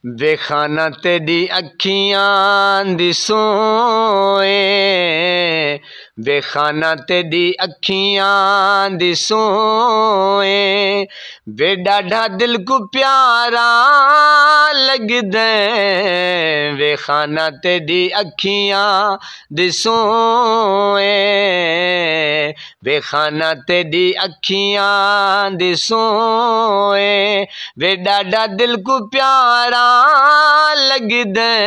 ویکھانا تیری اکھیاں دی سوئے، ویکھانا تیری اکھیاں دی سوئے، وے ڈاڈھا دل کو پیارا لگدے، ویکھانا تیری اکھیاں دی سوئے، ویکھانا تیری اکھیاں دی سوئے، وے ڈاڈھا دل کو پیارا لگدے،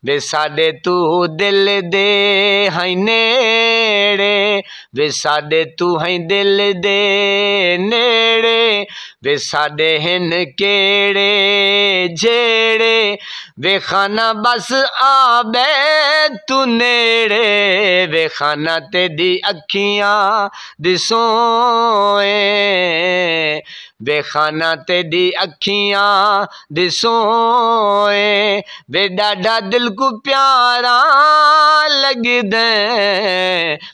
وے ساڈے تو دل دے ہیں نیڑے، وے ساڈے تو ہیں دل دے نیڑے، وے ساڈے ہن کیڑے جیڑے، ویکھانا بس آبے تو نیڑے، ویکھانا تیری اکھیاں دی سوئے، ویکھانا تیری اکھیاں دی سوئے، وے ڈاڈھا دل کو پیارا لگدے،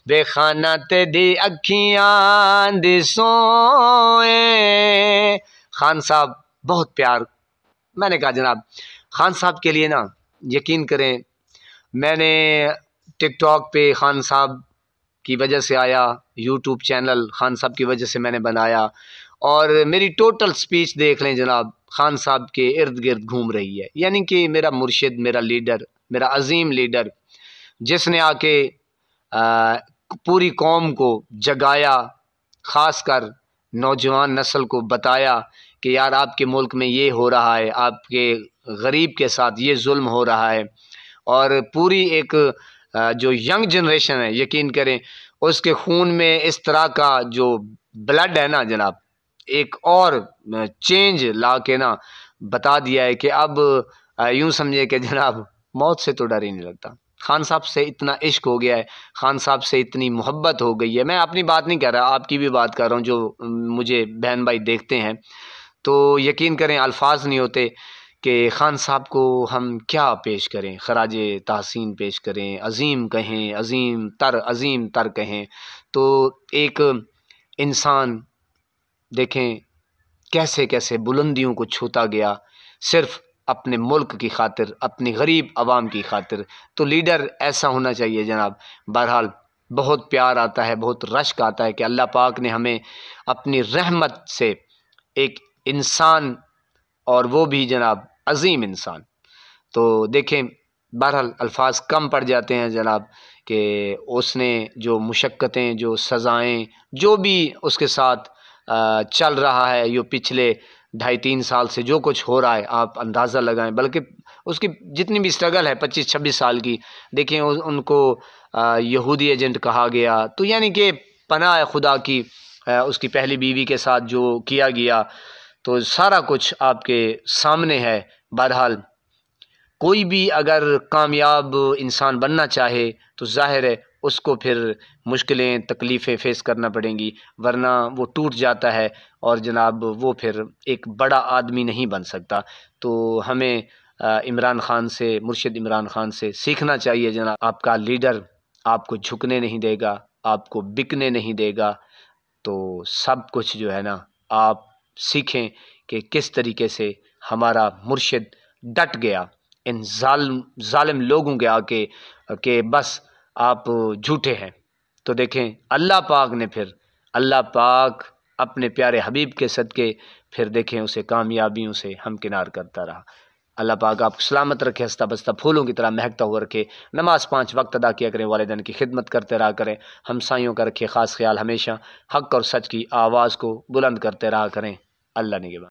ویکھانا تیری اکھیاں دی سوئے۔ خان صاحب بہت پیار، میں نے کہا جناب خان صاحب کے لیے نا یقین کریں، میں نے ٹک ٹاک پہ خان صاحب کی وجہ سے آیا، یوٹیوب چینل خان صاحب کی وجہ سے میں نے بنایا، اور میری ٹوٹل سپیچ دیکھ لیں جناب خان صاحب کے ارد گرد گھوم رہی ہے، یعنی کہ میرا مرشد، میرا لیڈر، میرا عظیم لیڈر، جس نے آ کے پوری قوم کو جگایا، خاص کر نوجوان نسل کو بتایا کہ یار آپ کے ملک میں یہ ہو رہا ہے، آپ کے غریب کے ساتھ یہ ظلم ہو رہا ہے، اور پوری ایک جو ینگ جنریشن ہے یقین کریں اس کے خون میں اس طرح کا جو بلڈ ہے نا جناب، ایک اور چینج لا کے نا بتا دیا ہے کہ اب یوں سمجھے کہ جناب موت سے تو ڈر ہی نہیں لگتا۔ خان صاحب سے اتنا عشق ہو گیا ہے، خان صاحب سے اتنی محبت ہو گئی ہے، میں اپنی بات نہیں کر رہا، آپ کی بھی بات کر رہا ہوں، جو مجھے بہن بھائی دیکھتے ہیں تو یقین کریں الفاظ نہیں ہوتے کہ خان صاحب کو ہم کیا پیش کریں، خراج تحسین پیش کریں، عظیم کہیں، عظیم تر کہیں۔ تو ایک انسان دیکھیں کیسے کیسے بلندیوں کو چھوتا گیا صرف اپنے ملک کی خاطر، اپنی غریب عوام کی خاطر۔ تو لیڈر ایسا ہونا چاہیے جناب۔ بہرحال بہت پیار آتا ہے، بہت رشک آتا ہے کہ اللہ پاک نے ہمیں اپنی رحمت سے ایک انسان، اور وہ بھی جناب عظیم انسان، تو دیکھیں بہرحال الفاظ کم پڑ جاتے ہیں جناب کہ اس نے جو مشقتیں، جو سزائیں، جو بھی اس کے ساتھ چل رہا ہے، یہ پچھلے 2.5-3 سال سے جو کچھ ہو رہا ہے آپ اندازہ لگائیں، بلکہ اس کی جتنی بھی اسٹرگل ہے 25-26 سال کی، دیکھیں ان کو یہودی ایجنٹ کہا گیا، تو یعنی کہ پناہ خدا کی اس کی پہلی بیوی کے ساتھ جو کیا گیا، تو سارا کچھ آپ کے سامنے ہے۔ بہرحال کوئی بھی اگر کامیاب انسان بننا چاہے تو ظاہر ہے اس کو پھر مشکلیں، تکلیفیں فیس کرنا پڑیں گی، ورنہ وہ ٹوٹ جاتا ہے اور جناب وہ پھر ایک بڑا آدمی نہیں بن سکتا۔ تو ہمیں عمران خان سے، مرشد عمران خان سے سیکھنا چاہیے جناب۔ آپ کا لیڈر آپ کو جھکنے نہیں دے گا، آپ کو بکنے نہیں دے گا، تو سب کچھ جو ہے نا آپ سیکھیں کہ کس طریقے سے ہمارا مرشد ڈٹ گیا ان ظالم لوگوں کے آگے کہ بس آپ جھوٹے ہیں۔ تو دیکھیں اللہ پاک نے پھر، اللہ پاک اپنے پیارے حبیب کے صدقے پھر دیکھیں اسے کامیابیوں سے ہمکنار کرتا رہا۔ اللہ پاک آپ کو سلامت رکھے، ہنستا بستا پھولوں کی طرح مہکتا ہوا رکھے، نماز 5 وقت ادا کیا کریں، والدین کی خدمت کرتے رہا کریں، ہمسایوں کا رکھے خاص خیال، ہمیشہ حق اور سچ کی آواز کو بلند کرتے رہا کریں۔ اللہ نگہبان۔